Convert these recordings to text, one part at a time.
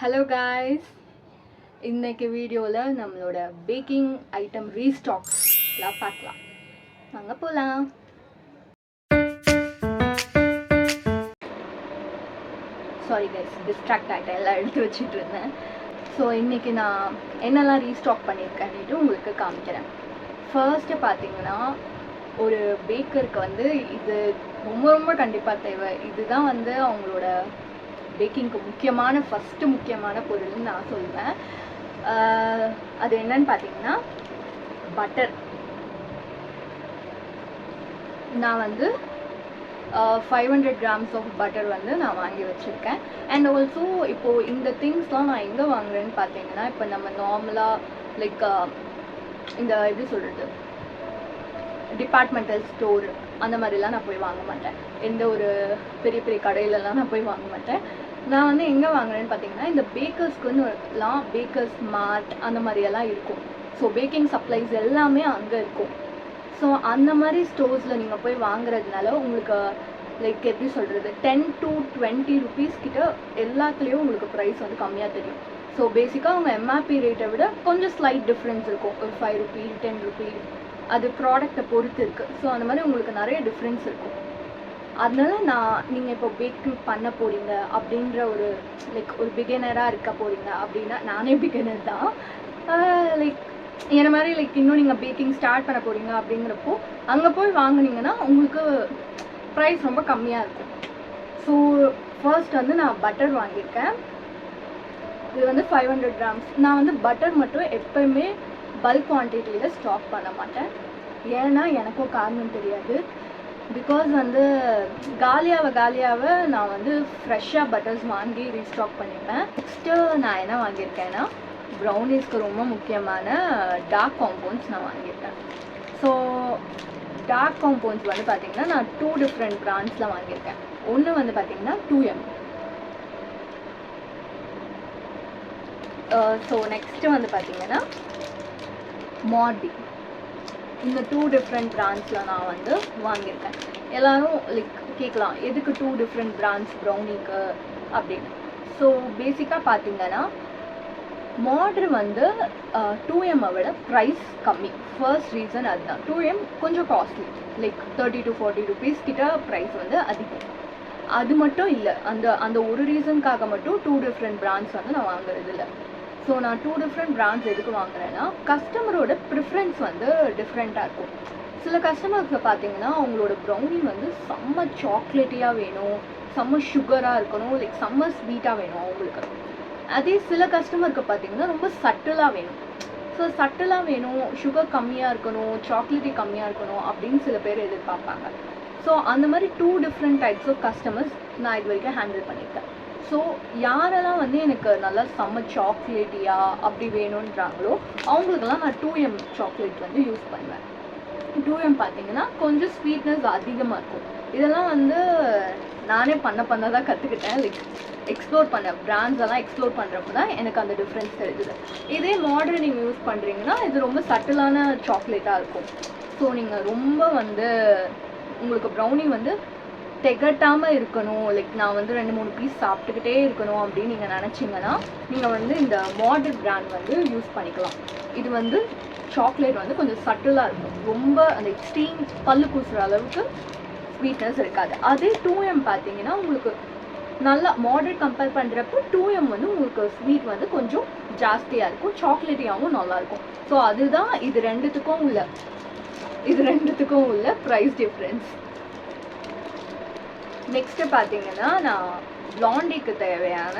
Hello guys, இன்னைக்கு வீடியோவில் நம்மளோட பேக்கிங் ஐட்டம் ரீஸ்டாக்ஸ்லாம் பார்க்கலாம். வாங்க போகலாம். சாரி கைஸ், டிஸ்ட்ராக்ட் ஆகிட்டேன், எல்லாம் எடுத்து வச்சுட்டு இருந்தேன். ஸோ இன்றைக்கி நான் என்னெல்லாம் ரீஸ்டாக் பண்ணியிருக்கேன்னுட்டு உங்களுக்கு காமிக்கிறேன். ஃபர்ஸ்ட்டு பார்த்தீங்கன்னா, ஒரு பேக்கருக்கு வந்து இது ரொம்ப ரொம்ப கண்டிப்பாக தேவை. இதுதான் வந்து அவங்களோட பேக்கிங்க்கு முக்கியமான பொருள்னு நான் சொல்வேன். அது என்னன்னு பார்த்தீங்கன்னா பட்டர். நான் வந்து 500 grams ஆஃப் பட்டர் வந்து நான் வாங்கி வச்சுருக்கேன். அண்ட் ஆல்சோ இப்போது இந்த திங்ஸ்லாம் நான் எங்கே வாங்குறேன்னு பார்த்தீங்கன்னா, இப்போ நம்ம நார்மலாக லைக் இந்த எப்படி சொல்கிறது, டிபார்ட்மெண்டல் ஸ்டோர் அந்த மாதிரிலாம் நான் போய் வாங்க மாட்டேன். எந்த ஒரு பெரிய பெரிய கடையிலலாம் நான் போய் வாங்க மாட்டேன். நான் வந்து எங்கே வாங்குறேன்னு பார்த்தீங்கன்னா, இந்த பேக்கர்ஸ்க்குன்னுலாம் பேக்கர்ஸ் மார்ட் அந்த மாதிரியெல்லாம் இருக்கும். ஸோ பேக்கிங் சப்ளைஸ் எல்லாமே அங்கே இருக்கும். ஸோ அந்த மாதிரி ஸ்டோர்ஸில் நீங்கள் போய் வாங்குறதுனால உங்களுக்கு லைக் எப்படி சொல்கிறது, 10 to 20 rupees கிட்ட எல்லாத்துலேயும் உங்களுக்கு ப்ரைஸ் வந்து கம்மியாக தெரியும். ஸோ பேசிக்காக அவங்க எம்ஆர்பி ரேட்டை விட கொஞ்சம் ஸ்லைட் டிஃப்ரென்ஸ் இருக்கும். ஒரு 5 rupees 10 rupees அது ப்ராடக்டை பொறுத்து இருக்குது. ஸோ அந்த மாதிரி உங்களுக்கு நிறைய டிஃப்ரென்ஸ் இருக்கும். அதனால நீங்கள் இப்போ பேக்கிங் பண்ண போகிறீங்க அப்படின்ற ஒரு லைக் ஒரு பிகினராக இருக்க போகிறீங்க அப்படின்னா, நானே பிகினர் தான், லைக் என்ன மாதிரி லைக் இன்னும் நீங்கள் பேக்கிங் ஸ்டார்ட் பண்ண போகிறீங்க அப்படிங்கிறப்போ அங்கே போய் வாங்கினீங்கன்னா உங்களுக்கு ப்ரைஸ் ரொம்ப கம்மியாக இருக்கும். ஸோ ஃபர்ஸ்ட் வந்து நான் பட்டர் வாங்கியிருக்கேன். இது வந்து 500 grams. நான் வந்து பட்டர் மட்டும் எப்போயுமே பல்க் குவான்டிட்டியில் ஸ்டாக் பண்ண மாட்டேன். ஏன்னா எனக்கும் காரணம் தெரியாது. பிகாஸ் வந்து காலியாக நான் வந்து ஃப்ரெஷ்ஷாக பட்டர்ஸ் வாங்கி ரீஸ்டாக் பண்ணிப்பேன். நெக்ஸ்ட்டு நான் என்ன வாங்கியிருக்கேன்னா, ப்ரௌனிஸ்க்கு ரொம்ப முக்கியமான டார்க் காம்பவுண்ட்ஸ் நான் வாங்கியிருக்கேன். ஸோ டார்க் காம்பவுண்ட்ஸ் வந்து பார்த்திங்கன்னா நான் 2 different பிராண்ட்ஸில் வாங்கியிருக்கேன். ஒன்று வந்து பார்த்திங்கன்னா 2M. ஸோ நெக்ஸ்ட்டு வந்து பார்த்திங்கன்னா மார்டி. இந்த 2 different பிராண்ட்ஸில் நான் வந்து வாங்கியிருக்கேன். எல்லோரும் லைக் கேட்கலாம், எதுக்கு 2 different பிராண்ட்ஸ் ப்ரௌனிக்கு அப்படின்னு. ஸோ பேசிக்காக பார்த்தீங்கன்னா மாடர் வந்து 2M விட ப்ரைஸ் கம்மி. ஃபர்ஸ்ட் ரீசன் அதுதான். 2M கொஞ்சம் காஸ்ட்லி, லைக் 30 to 40 rupees கிட்ட ப்ரைஸ் வந்து அதிகம். அது மட்டும் இல்லை, அந்த ஒரு ரீசனுக்காக மட்டும் 2 different பிராண்ட்ஸ் வந்து நான் வாங்குறது இல்லை. ஸோ நான் 2 different பிராண்ட்ஸ் எதுக்கு வாங்குறேன்னா, கஸ்டமரோட ப்ரிஃபரன்ஸ் வந்து டிஃப்ரெண்ட்டாக இருக்கும். சில கஸ்டமருக்கு பார்த்தீங்கன்னா அவங்களோட ப்ரௌனி வந்து செம்ம சாக்லேட்டியாக வேணும், செம்ம சுகராக இருக்கணும், லைக் செம்ம ஸ்வீட்டாக வேணும் அவங்களுக்கு. அதே சில கஸ்டமருக்கு பார்த்தீங்கன்னா ரொம்ப சட்டிலாக வேணும். ஸோ சட்டிலாக வேணும், சுகர் கம்மியாக இருக்கணும், சாக்லேட்டி கம்மியாக இருக்கணும் அப்படின்னு சில பேர் எதிர்பார்ப்பாங்க. ஸோ அந்த மாதிரி 2 different types ஆஃப் கஸ்டமர்ஸ் நான் இது வரைக்கும் ஹேண்டில் பண்ணியிருக்கேன். ஸோ யாரெல்லாம் வந்து எனக்கு நல்லா செம்ம சாக்லேட்டியாக அப்படி வேணுன்றாங்களோ அவங்களுக்கெல்லாம் நான் 2M சாக்லேட் வந்து யூஸ் பண்ணுவேன். 2M பார்த்தீங்கன்னா கொஞ்சம் ஸ்வீட்னஸ் அதிகமாக இருக்கும். இதெல்லாம் வந்து நானே பண்ண தான் கற்றுக்கிட்டேன். லைக் எக்ஸ்ப்ளோர் பண்ணேன், பிராண்ட்ஸ் எல்லாம் எக்ஸ்ப்ளோர் பண்ணுறப்ப தான் எனக்கு அந்த டிஃப்ரென்ஸ் தெரிஞ்சுது. இதே மாடர்ன் நீங்கள் யூஸ் பண்ணுறீங்கன்னா இது ரொம்ப சட்டிலான சாக்லேட்டாக இருக்கும். ஸோ நீங்கள் ரொம்ப வந்து உங்களுக்கு ப்ரௌனி வந்து திகட்டாமல் இருக்கணும், லைக் நான் வந்து 2-3 பீஸ் சாப்பிட்டுக்கிட்டே இருக்கணும் அப்படின்னு நீங்கள் நினச்சிங்கன்னா நீங்கள் வந்து இந்த மாடர்ன் பிராண்ட் வந்து யூஸ் பண்ணிக்கலாம். இது வந்து சாக்லேட் வந்து கொஞ்சம் சட்டிலாக இருக்கும், ரொம்ப அந்த எக்ஸ்ட்ரீம் பல்லு கூசுகிற அளவுக்கு ஸ்வீட்னஸ் இருக்காது. அதே 2M பார்த்தீங்கன்னா உங்களுக்கு நல்லா மாடர்ன் கம்பேர் பண்ணுறப்போ 2M வந்து உங்களுக்கு ஸ்வீட் வந்து கொஞ்சம் ஜாஸ்தியாக இருக்கும், சாக்லேட்டியாகவும் நல்லாயிருக்கும். ஸோ அதுதான் இது ரெண்டுத்துக்கும் உள்ள ப்ரைஸ் டிஃப்ரென்ஸ். நெக்ஸ்ட்டு பார்த்தீங்கன்னா நான் லாண்டிக்கு தேவையான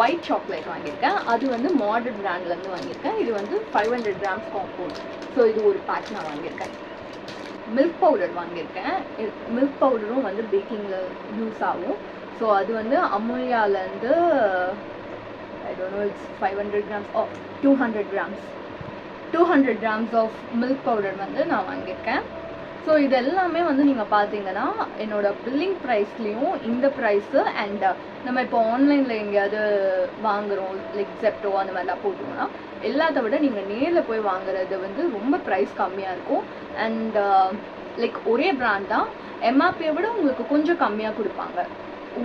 ஒயிட் சாக்லேட் வாங்கியிருக்கேன். அது வந்து மாடர்ன் பிராண்ட்லேருந்து வாங்கியிருக்கேன். இது வந்து 500 grams காம்பவுண்ட். ஸோ இது ஒரு பேக் நான் வாங்கியிருக்கேன். மில்க் பவுடர் வாங்கியிருக்கேன். மில்க் பவுடரும் வந்து பேக்கிங்கில் யூஸ் ஆகும். ஸோ அது வந்து அமுல்யாலேருந்து I don't know, it's 500 grams or 200 grams. 200 grams of milk powder வந்து நான் வாங்கியிருக்கேன். ஸோ இது எல்லாமே வந்து நீங்கள் பார்த்தீங்கன்னா என்னோடய பில்லிங் ப்ரைஸ்லேயும் இந்த ப்ரைஸு அண்ட் நம்ம இப்போ ஆன்லைனில் எங்கேயாவது வாங்குகிறோம், லைக் ஜெப்டோ அந்த மாதிரிலாம் போட்டோம்னா எல்லாத்த விட நீங்கள் நேரில் போய் வாங்குறது வந்து ரொம்ப ப்ரைஸ் கம்மியாக இருக்கும். அண்ட் லைக் ஒரே பிராண்ட் தான், எம்ஆர்பியை விட உங்களுக்கு கொஞ்சம் கம்மியாக கொடுப்பாங்க.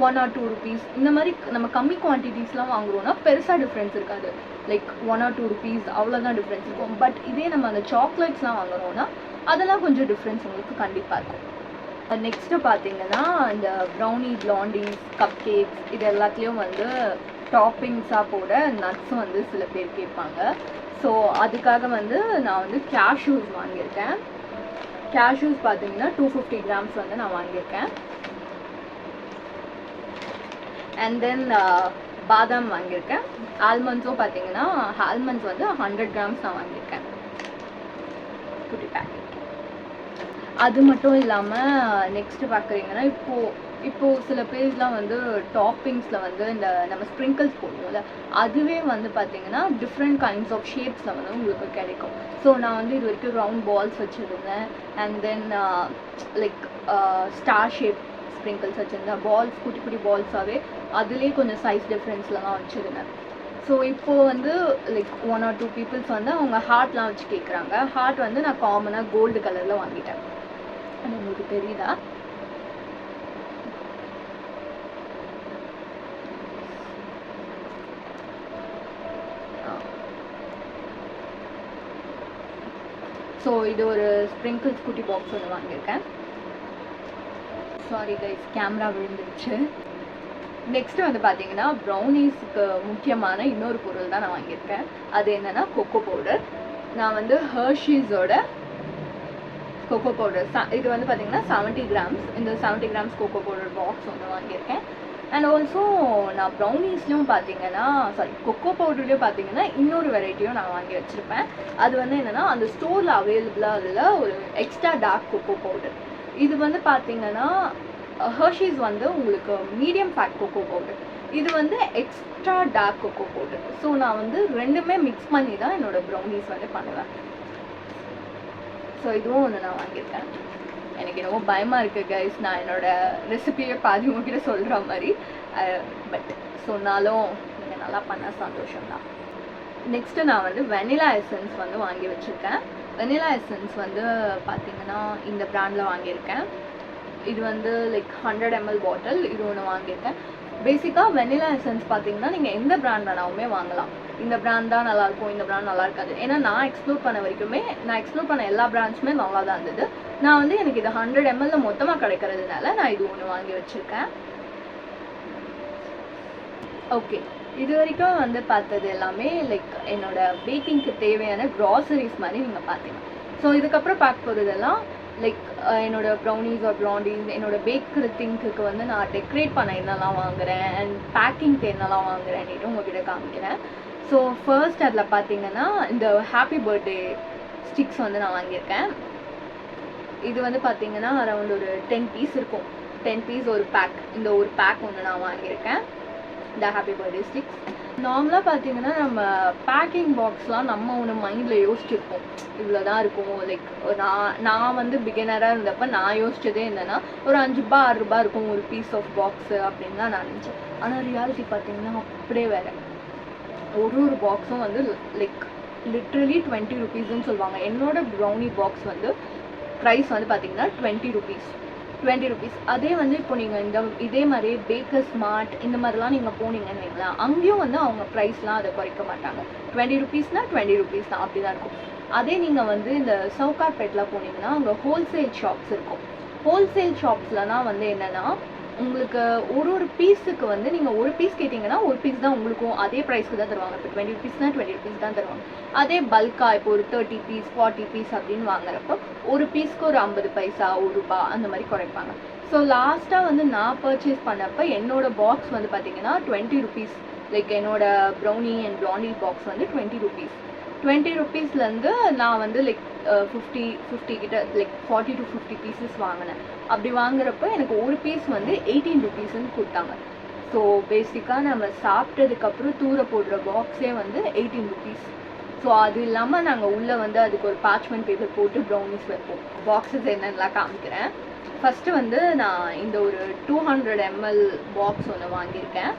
1 or 2 rupees இந்த மாதிரி நம்ம கம்மி குவான்டிட்டிஸ்லாம் வாங்குறோம்னா பெருசாக டிஃப்ரென்ஸ் இருக்காது. லைக் 1 or 2 rupees அவ்வளோதான் டிஃப்ரென்ஸ் இருக்கும். பட் இதே நம்ம அந்த சாக்லேட்ஸ்லாம் வாங்குறோம்னா அதெல்லாம் கொஞ்சம் டிஃப்ரென்ஸ் உங்களுக்கு கண்டிப்பாக இருக்கும். நெக்ஸ்ட்டு பார்த்தீங்கன்னா இந்த ப்ரௌனி, பிளாண்டீஸ், கப் கேக்ஸ் இது எல்லாத்துலேயும் வந்து டாப்பிங்ஸாக போட நட்ஸும் வந்து சில பேர் கேட்பாங்க. ஸோ அதுக்காக வந்து நான் வந்து கேஷ்யூஸ் வாங்கியிருக்கேன். கேஷ்யூஸ் பார்த்தீங்கன்னா 250 grams வந்து நான் வாங்கியிருக்கேன். அண்ட் தென் பாதாம் வாங்கியிருக்கேன். ஆல்மண்ட்ஸும் பார்த்தீங்கன்னா ஆல்மண்ட்ஸ் வந்து 100 grams நான் வாங்கியிருக்கேன். குட்டி பேக்கெட். அது மட்டும் இல்லாமல் நெக்ஸ்ட்டு பார்க்குறீங்கன்னா இப்போது சில பேர்லாம் வந்து டாப்பிங்ஸில் வந்து இந்த நம்ம ஸ்ப்ரிங்கிள்ஸ் போடுவோம்ல, அதுவே வந்து பார்த்தீங்கன்னா டிஃப்ரெண்ட் கைண்ட்ஸ் ஆஃப் ஷேப்ஸில் வந்து உங்களுக்கு கிடைக்கும். ஸோ நான் வந்து இது வரைக்கும் ரவுண்ட் பால்ஸ் வச்சுருந்தேன். And then like star shape sprinkles வச்சுருந்தேன். பால்ஸ் குட்டி குட்டி பால்ஸாகவே அதுலேயே கொஞ்சம் சைஸ் டிஃப்ரென்ஸ்லாம் வச்சுருந்தேன். ஸோ இப்போது வந்து லைக் 1 or 2 பீப்புள்ஸ் வந்து அவங்க ஹார்ட்லாம் வச்சு கேட்குறாங்க. ஹார்ட் வந்து நான் காமனாக கோல்டு கலரில் வாங்கிட்டேன். அது உங்களுக்கு தெரியுதா? ஸோ இது ஒரு ஸ்ப்ரிங்கிள்ஸ் குட்டி பாக்ஸ் ஒன்று வாங்கியிருக்கேன். சாரி கைஸ், கேமரா விழுந்துருச்சு. நெக்ஸ்ட்டு வந்து பார்த்தீங்கன்னா ப்ரௌனீஸுக்கு முக்கியமான இன்னொரு பொருள் தான் நான் வாங்கியிருக்கேன். அது என்னென்னா கொக்கோ பவுடர். நான் வந்து ஹர்ஷீஸோட கொக்கோ பவுடர் இது வந்து பார்த்தீங்கன்னா 70 grams. இந்த 70 grams கொக்கோ பவுடர் பாக்ஸ் ஒன்று வாங்கியிருக்கேன். அண்ட் ஆல்சோ நான் ப்ரௌனீஸ்லையும் பார்த்தீங்கன்னா கொக்கோ பவுடர்லேயும் பார்த்தீங்கன்னா இன்னொரு வெரைட்டியும் நான் வாங்கி வச்சுருப்பேன். அது வந்து என்னென்னா அந்த ஸ்டோரில் அவைலபிளாக அதில் ஒரு எக்ஸ்ட்ரா டார்க் கொக்கோ பவுடர். இது வந்து பார்த்தீங்கன்னா ஹர்ஷீஸ் வந்து உங்களுக்கு மீடியம் பேக் கொக்கோ பவுடர், இது வந்து extra dark cocoa powder. So நான் வந்து ரெண்டுமே மிக்ஸ் பண்ணி தான் என்னோடய ப்ரௌனீஸ் வந்து பண்ணுவேன். ஸோ இதுவும் ஒன்று நான் வாங்கியிருக்கேன். எனக்கு என்னவோ பயமாக இருக்குது கைஸ், நான் என்னோடய ரெசிபியை பாதி உங்ககிட்ட சொல்கிற மாதிரி. பட் சொன்னாலும் நீங்கள் நல்லா பண்ணால் சந்தோஷம்தான். நெக்ஸ்ட்டு நான் வந்து வெனிலா எசன்ஸ் வந்து வாங்கி வச்சுருக்கேன். வெனிலா எசன்ஸ் வந்து பார்த்திங்கன்னா இந்த ப்ராண்டில் வாங்கியிருக்கேன். இது வந்து லைக் 100 ml பாட்டில். இது ஒன்று வாங்கியிருக்கேன். பேசிக்காக வெனிலா எசன்ஸ் பார்த்தீங்கன்னா நீங்கள் எந்த ப்ராண்ட் வேணாலுமே வாங்கலாம். இந்த ப்ராண்ட் தான் நல்லாயிருக்கும், இந்த ப்ராண்ட் நல்லா இருக்காது. ஏன்னா நான் எக்ஸ்ப்ளோர் பண்ண எல்லா ப்ராண்ட்ஸுமே நல்லா தான் இருந்தது. நான் வந்து எனக்கு இது 100 ml மொத்தமாக கிடைக்கிறதுனால நான் இது ஒன்று வாங்கி வச்சுருக்கேன். ஓகே, இது வரைக்கும் வந்து பார்த்தது எல்லாமே லைக் என்னோட பேக்கிங்க்கு தேவையான க்ராசரிஸ் மாதிரி நீங்கள் பார்த்தீங்க. ஸோ இதுக்கப்புறம் பார்க்க போகிறதெல்லாம் லைக் என்னோட ப்ரௌனீஸ் ஆர் பிளாண்டீஸ், என்னோட பேக்கரி திங்க்கு வந்து நான் டெக்கரேட் பண்ண என்னெல்லாம் வாங்குகிறேன் அண்ட் பேக்கிங்க்கு என்னெல்லாம் வாங்குறேன்னுட்டு உங்ககிட்ட காமிக்கிறேன். ஸோ ஃபர்ஸ்ட் அதில் பார்த்தீங்கன்னா இந்த ஹாப்பி பர்த்டே ஸ்டிக்ஸ் வந்து நான் வாங்கியிருக்கேன். இது வந்து பார்த்தீங்கன்னா அரௌண்ட் ஒரு 10 பீஸ் இருக்கும். 10 பீஸ் ஒரு பேக். இந்த ஒரு பேக் ஒன்று நான் வாங்கியிருக்கேன், இந்த ஹாப்பி பர்த்டே ஸ்டிக்ஸ். நார்மலாக பார்த்தீங்கன்னா நம்ம பேக்கிங் பாக்ஸ்லாம் நம்ம ஒன்று மைண்டில் யோசிச்சிருப்போம், இவ்வளோ தான் இருக்கும். லைக் நான் வந்து பிகினராக இருந்தப்போ நான் யோசிச்சதே என்னென்னா ஒரு 5 ரூபா 6 ரூபா இருக்கும் ஒரு பீஸ் ஆஃப் பாக்ஸு அப்படின்னு தான் நான் நினச்சேன். ஆனால் ரியாலிட்டி பார்த்தீங்கன்னா அப்படியே வேறு. ஒரு பாக்ஸும் வந்து லைக் லிட்ரலி 20 rupeesன்னு சொல்லுவாங்க. என்னோட ப்ரௌனி பாக்ஸ் வந்து ப்ரைஸ் வந்து பார்த்தீங்கன்னா 20 rupees. அதே வந்து இப்போ நீங்கள் இதே மாதிரி பேக்கர் ஸ்மார்ட் இந்த மாதிரிலாம் நீங்கள் போனீங்கன்னு வைங்களா, அங்கேயும் வந்து அவங்க ப்ரைஸ்லாம் அதை குறைக்க மாட்டாங்க. 20 rupeesனா 20 rupees தான், அப்படி தான் இருக்கும். அதே நீங்கள் வந்து இந்த சவுகார்பேட்டில் போனீங்கன்னா அங்கே ஹோல்சேல் ஷாப்ஸ் இருக்கும். ஹோல்சேல் ஷாப்ஸ்லலாம் வந்து என்னென்னா உங்களுக்கு ஒரு பீஸுக்கு வந்து நீங்கள் ஒரு பீஸ் கேட்டிங்கன்னா ஒரு பீஸ் தான் உங்களுக்கும் அதே ப்ரைஸ்க்கு தான் தருவாங்க. இப்போ 20 rupeesனா 20 rupees தான் தருவாங்க. அதே பல்காக இப்போ ஒரு 30 பீஸ் 40 பீஸ் அப்படின்னு வாங்குறப்போ ஒரு பீஸ்க்கு ஒரு 50 பைசா 1 ரூபா அந்த மாதிரி குறைப்பாங்க. ஸோ லாஸ்ட்டாக வந்து நான் பர்ச்சேஸ் பண்ணப்போ என்னோட பாக்ஸ் வந்து பார்த்தீங்கன்னா 20 rupees. லைக் என்னோட ப்ரௌனி அண்ட் பிளாண்டி பாக்ஸ் வந்து 20 rupees. 20 rupeesலேருந்து நான் வந்து லைக் 50 கிட்ட லைக் 40 to 50 பீசஸ் வாங்கினேன். அப்படி வாங்குறப்ப எனக்கு ஒரு பீஸ் வந்து 18 rupeesன்னு கொடுத்தாங்க. ஸோ பேசிக்காக நம்ம சாப்பிட்டதுக்கப்புறம் தூர போடுற பாக்ஸே வந்து 18 rupees. ஸோ அது இல்லாமல் நாங்கள் உள்ளே வந்து அதுக்கு ஒரு பார்ச்மெண்ட் பேப்பர் போட்டு ப்ரௌனிஸ் வைப்போம். பாக்ஸஸ் என்னென்னலாம் காமிக்கிறேன். ஃபஸ்ட்டு வந்து நான் இந்த ஒரு 200 ml பாக்ஸ் ஒன்று வாங்கியிருக்கேன்.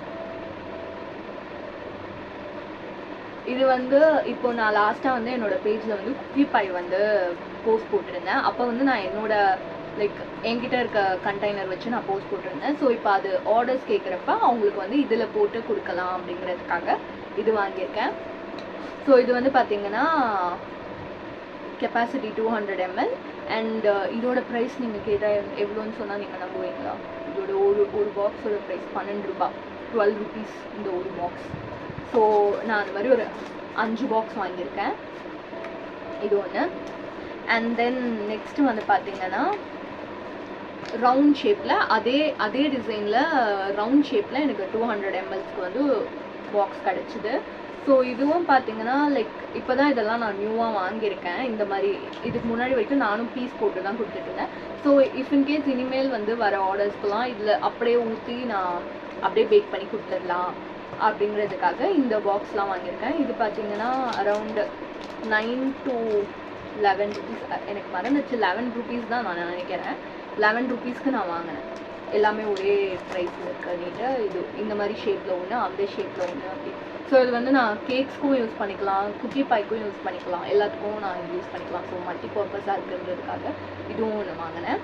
இது வந்து இப்போ நான் லாஸ்ட்டாக வந்து என்னோடய பேஜில் வந்து குக்கி பை வந்து போஸ்ட் போட்டிருந்தேன். அப்போ வந்து நான் என்னோட லைக் என்கிட்ட இருக்க கண்டெய்னர் வச்சு நான் போஸ்ட் போட்டிருந்தேன். ஸோ இப்போ அது ஆர்டர்ஸ் கேட்குறப்ப அவங்களுக்கு வந்து இதில் போட்டு கொடுக்கலாம் அப்படிங்கிறதுக்காக இது வாங்கியிருக்கேன். ஸோ இது வந்து பார்த்தீங்கன்னா கெப்பாசிட்டி 200 ml அண்ட் இதோட ப்ரைஸ் நீங்கள் கேட்டால் எவ்வளோன்னு சொன்னால் நீங்கள் நம்புவீங்களா? இதோட ஒரு பாக்ஸோட ப்ரைஸ் 12 ரூபா, 12 rupees இந்த ஒரு பாக்ஸ். ஸோ நான் அந்த மாதிரி ஒரு 5 பாக்ஸ் வாங்கியிருக்கேன். இது ஒன்று. அண்ட் தென் நெக்ஸ்ட்டு வந்து பார்த்தீங்கன்னா ரவுண்ட் ஷேப்பில் அதே டிசைனில் ரவுண்ட் ஷேப்பில் எனக்கு 200 mlக்கு வந்து பாக்ஸ் கிடச்சிது. ஸோ இதுவும் பார்த்தீங்கன்னா லைக் இப்போ தான் இதெல்லாம் நான் நியூவாக வாங்கியிருக்கேன். இந்த மாதிரி இதுக்கு முன்னாடி வரைக்கும் நானும் பீஸ் போட்டு தான் கொடுத்துட்ருந்தேன். ஸோ இஃப் இன்கேஸ் இனிமேல் வந்து வர ஆர்டர்ஸ்க்கெலாம் இதில் அப்படியே ஊற்றி நான் அப்படியே பேக் பண்ணி கொடுத்துடலாம் அப்படிங்கிறதுக்காக இந்த பாக்ஸ்லாம் வாங்கியிருக்கேன். இது பார்த்தீங்கன்னா அரவுண்ட் 9 to 11 rupees, எனக்கு மறந்துச்சு 11 rupees தான் நான் நினைக்கிறேன். 11 rupeesக்கு நான் வாங்கினேன். எல்லாமே ஒரே ப்ரைஸில் இருக்கிறதுட்டு இது இந்த மாதிரி ஷேப்பில் ஒன்று, அந்த ஷேப்பில் ஒன்று அப்படி. ஸோ இது வந்து நான் கேக்ஸ்க்கும் யூஸ் பண்ணிக்கலாம், குக்கி பாய்க்கும் யூஸ் பண்ணிக்கலாம், எல்லாத்துக்கும் நான் யூஸ் பண்ணிக்கலாம். ஸோ மல்டி பர்பஸாக இருக்குன்றதுக்காக இதுவும் ஒன்று வாங்கினேன்.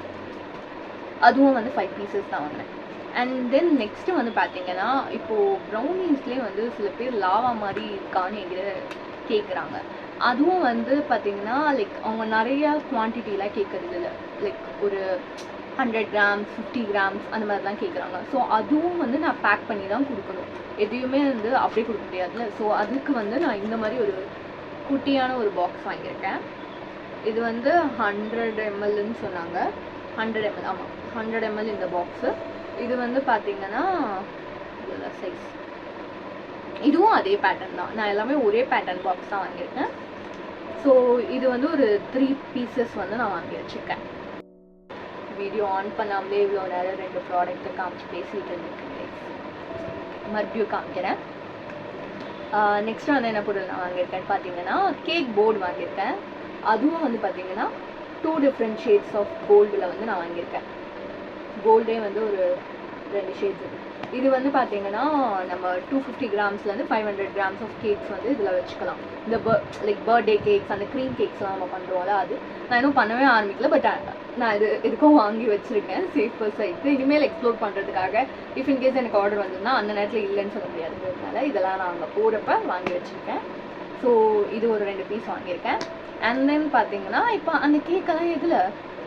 அதுவும் வந்து 5 pieces தான் வாங்கினேன். அண்ட் தென் நெக்ஸ்ட்டு வந்து பார்த்தீங்கன்னா இப்போது ப்ரௌனீஸ்லேயே வந்து சில பேர் லாவா மாதிரி இருக்கான்னு என்கிட்ட கேட்குறாங்க. அதுவும் வந்து பார்த்தீங்கன்னா லைக் அவங்க நிறையா குவான்டிட்டிலாம் கேட்குறது இல்லை, லைக் ஒரு 100 grams 50 grams அந்த மாதிரிலாம் கேட்குறாங்க. ஸோ அதுவும் வந்து நான் பேக் பண்ணி தான் கொடுக்கணும், எதையுமே வந்து அப்படியே கொடுக்க முடியாதுல்ல. ஸோ அதுக்கு வந்து நான் இந்த மாதிரி ஒரு குட்டியான ஒரு பாக்ஸ் வாங்கியிருக்கேன். இது வந்து 100 mlன்னு சொன்னாங்க. 100 ml, ஆமாம் 100 ml இந்த பாக்ஸு. இது வந்து பார்த்தீங்கன்னா இதெல்லாம் சைஸ், இதுவும் அதே பேட்டர்ன் தான். நான் எல்லாமே ஒரே பேட்டர்ன் பாக்ஸ் தான் வாங்கியிருக்கேன். ஸோ இது வந்து ஒரு 3 pieces வந்து நான் வாங்கி வச்சுருக்கேன். வீடியோ ஆன் பண்ணாமலே இவ்வளோ நேரம் 2 ப்ராடக்ட்டை காமிச்சு பேசிகிட்டு இருந்துருக்கேன். மறுபடியும் காமிக்கிறேன். நெக்ஸ்ட்டு வந்து என்ன பொருள் நான் வாங்கியிருக்கேன்னு பார்த்தீங்கன்னா கேக் போர்டு வாங்கியிருக்கேன். அதுவும் வந்து பார்த்தீங்கன்னா 2 different shades ஆஃப் கோல்டில் வந்து நான் வாங்கியிருக்கேன். கோல்டே வந்து ஒரு 2 ஷேட்ஸ் இருக்குது. இது வந்து பார்த்தீங்கன்னா நம்ம 250 grams-லேருந்து 500 grams ஆஃப் கேக்ஸ் வந்து இதில் வச்சுக்கலாம். இந்த லைக் பர்த்டே கேக்ஸ், அந்த க்ரீம் கேக்ஸ்லாம் நம்ம பண்ணுறோம்ல, அது நான் இன்னும் பண்ணவே ஆரம்பிக்கல. பட் நான் இதுக்கும் வாங்கி வச்சுருக்கேன் சேஃபர் சைட்டு. இனிமேல் எக்ஸ்ப்ளோர் பண்ணுறதுக்காக இஃப் இன்கேஸ் எனக்கு ஆர்டர் வந்ததுன்னா அந்த நேரத்தில் இல்லைன்னு சொல்ல முடியாதுங்கிறதுனால இதெல்லாம் நான் அங்கே போகிறப்ப வாங்கி வச்சுருக்கேன். ஸோ இது ஒரு 2 பீஸ் வாங்கியிருக்கேன். அண்ட் தென் பார்த்தீங்கன்னா இப்போ அந்த கேக்கெல்லாம் இதில்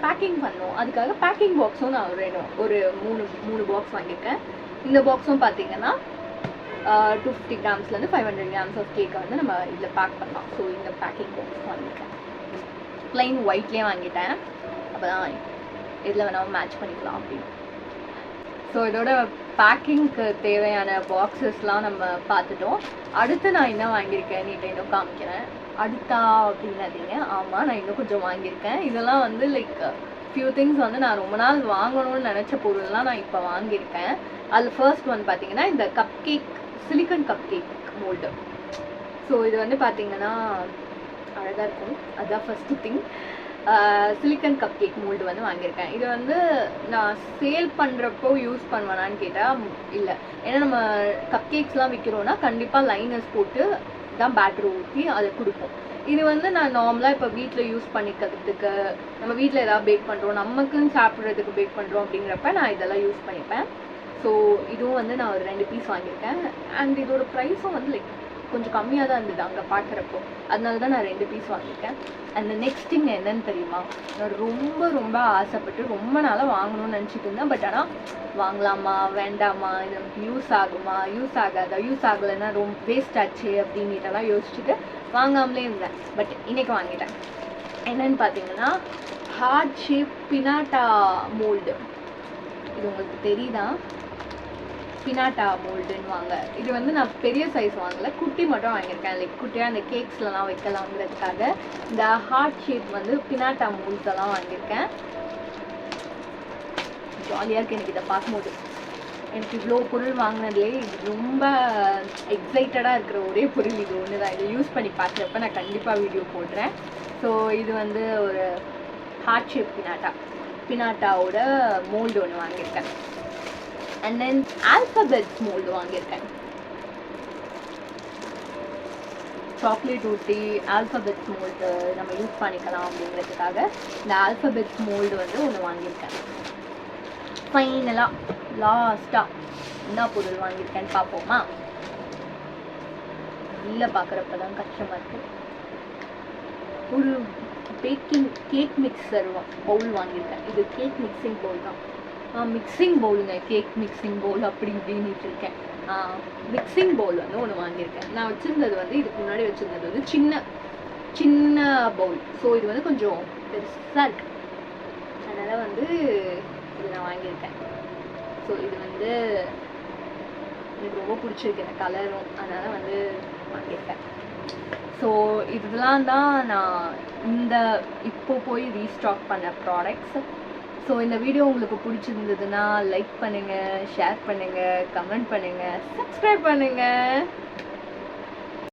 பேக்கிங் பண்ணோம், அதுக்காக பேக்கிங் பாக்ஸும் நான் ஒரு 3 பாக்ஸ் வாங்கியிருக்கேன். இந்த பாக்ஸும் பார்த்தீங்கன்னா 250 grams-லேருந்து 500 grams ஆஃப் கேக்கை வந்து நம்ம இதில் பேக் பண்ணலாம். ஸோ இந்த பேக்கிங் பாக்ஸ் வாங்கியிருக்கேன். ப்ளைன் ஒயிட்லேயே வாங்கிட்டேன், அப்போ தான் இதில் வேணாலும் மேட்ச் பண்ணிக்கலாம் அப்படின்னு. ஸோ இதோட பேக்கிங்க்கு தேவையான பாக்ஸஸ்லாம் நம்ம பார்த்துட்டோம். அடுத்து நான் என்ன வாங்கியிருக்கேன் இன்னும் காமிக்கிறேன். அடுத்தா அப்படின்னாதீங்க, ஆமாம் நான் இன்னும் கொஞ்சம் வாங்கியிருக்கேன். இதெல்லாம் வந்து லைக் ஃபியூ திங்ஸ் வந்து நான் ரொம்ப நாள் வாங்கணும்னு நினச்ச பொருள்லாம் நான் இப்போ வாங்கியிருக்கேன். அதில் ஃபர்ஸ்ட் வந்து பார்த்தீங்கன்னா இந்த cup cake, silicon cup cake mould. So இது வந்து பார்த்தீங்கன்னா அழகாக இருக்கும், அதுதான் first thing. Silicon cup cake mould வந்து வாங்கியிருக்கேன். இது வந்து நான் சேல் பண்ணுறப்போ யூஸ் பண்ணுவேனான்னு கேட்டால் இல்லை. ஏன்னா நம்ம கப் கேக்ஸ்லாம் விற்கிறோன்னா கண்டிப்பாக லைனர்ஸ் போட்டு தான் பேட்டர் ஊற்றி அதை கொடுப்போம். இது வந்து நான் நார்மலாக இப்போ வீட்டில் யூஸ் பண்ணிக்கிறதுக்கு, நம்ம வீட்டில் ஏதாவது பேக் பண்ணுறோம், நமக்குன்னு சாப்பிட்றதுக்கு பேக் பண்ணுறோம் அப்படிங்கிறப்ப நான் இதெல்லாம் யூஸ் பண்ணிப்பேன். ஸோ இதுவும் வந்து நான் ஒரு 2 பீஸ் வாங்கியிருக்கேன். அண்ட் இதோட ப்ரைஸும் வந்து லைக் கொஞ்சம் கம்மியாக தான் இருந்தது அங்கே பார்க்குறப்போ, அதனால தான் நான் 2 பீஸ் வாங்கியிருக்கேன். அண்ட் நெக்ஸ்ட் திங் என்னன்னு தெரியுமா, நான் ரொம்ப ஆசைப்பட்டு ரொம்ப நாளாக வாங்கணும்னு நினச்சிட்டு இருந்தேன். பட் ஆனால் வாங்கலாமா வேண்டாமா, இது நமக்கு யூஸ் ஆகுமா யூஸ் ஆகாதா, யூஸ் ஆகலைன்னா ரொம்ப வேஸ்ட் ஆச்சு அப்படின்னுட்டெல்லாம் யோசிச்சுட்டு வாங்காமலே இருந்தேன். பட் இன்றைக்கி வாங்கிட்டேன். என்னன்னு பார்த்தீங்கன்னா ஹார்ட் ஷேப் பினாட்டா மோல்டு. இது உங்களுக்கு தெரியுதா? பினாட்டா மோல்டுன்னு வாங்க. இது வந்து நான் பெரிய சைஸ் வாங்கலை, குட்டி மட்டும் வாங்கியிருக்கேன். லைக் குட்டியாக அந்த கேக்ஸ்லாம் வைக்கலாங்கிறதுக்காக இந்த ஹார்ட் ஷேப் வந்து பினாட்டா மோல்ஸ் எல்லாம் வாங்கியிருக்கேன். ஜாலியாக இருக்குது எனக்கு இதை பார்க்கும்போது. எனக்கு இவ்வளோ பொருள் வாங்கினதுலேயே இது ரொம்ப எக்ஸைட்டடாக இருக்கிற ஒரே பொருள் இது ஒன்று தான். இதை யூஸ் பண்ணி பார்க்குறப்ப நான் கண்டிப்பாக வீடியோ போடுறேன். ஸோ இது வந்து ஒரு ஹார்ட் ஷேப் பினாட்டாவோட மோல்டு ஒன்று வாங்கியிருக்கேன். அண்ட் தென் ஆல்ஃபபெட்ஸ் மோல்டு வாங்கியிருக்கேன். ஸோ சாக்லேட் ஊட்டி ஆல்ஃபபெட்ஸ் மோல்டு நம்ம யூஸ் பண்ணிக்கலாம் அப்படிங்கிறதுக்காக இந்த ஆல்ஃபபெட்ஸ் மோல்டு வந்து ஒன்று வாங்கியிருக்கேன். ஃபைனலாக லாஸ்ட்டாக என்ன பொருள் வாங்கியிருக்கேன்னு பார்ப்போமா? இல்லை பார்க்குறப்ப தான் கஷ்டமாக இருக்குது. ஒரு கேக் மிக்சர் பவுல் வாங்கியிருக்கேன். இது கேக் மிக்சிங் பவுல் தான். மிக்சிங் பவுலுங்க, கேக் மிக்சிங் பவுல் அப்படி இப்படின்னு இருக்கேன். மிக்சிங் பவுல் வந்து ஒன்று வாங்கியிருக்கேன். நான் வச்சுருந்தது வந்து இதுக்கு முன்னாடி வச்சுருந்தது வந்து சின்ன சின்ன பவுல். ஸோ இது வந்து கொஞ்சம் பெருசாக இருக்கு, அதனால் வந்து இது நான் வாங்கியிருக்கேன். ஸோ இது வந்து எனக்கு ரொம்ப பிடிச்சிருக்கு, இந்த கலரும், அதனால் வந்து வாங்கியிருக்கேன். ஸோ இதெல்லாம் தான் நான் இப்போ போய் ரீஸ்டாக் பண்ண ப்ராடக்ட்ஸ். ஸோ இந்த வீடியோ உங்களுக்கு பிடிச்சிருந்ததுன்னா லைக் பண்ணுங்கள், ஷேர் பண்ணுங்கள், கமெண்ட் பண்ணுங்கள், சப்ஸ்கிரைப் பண்ணுங்கள்.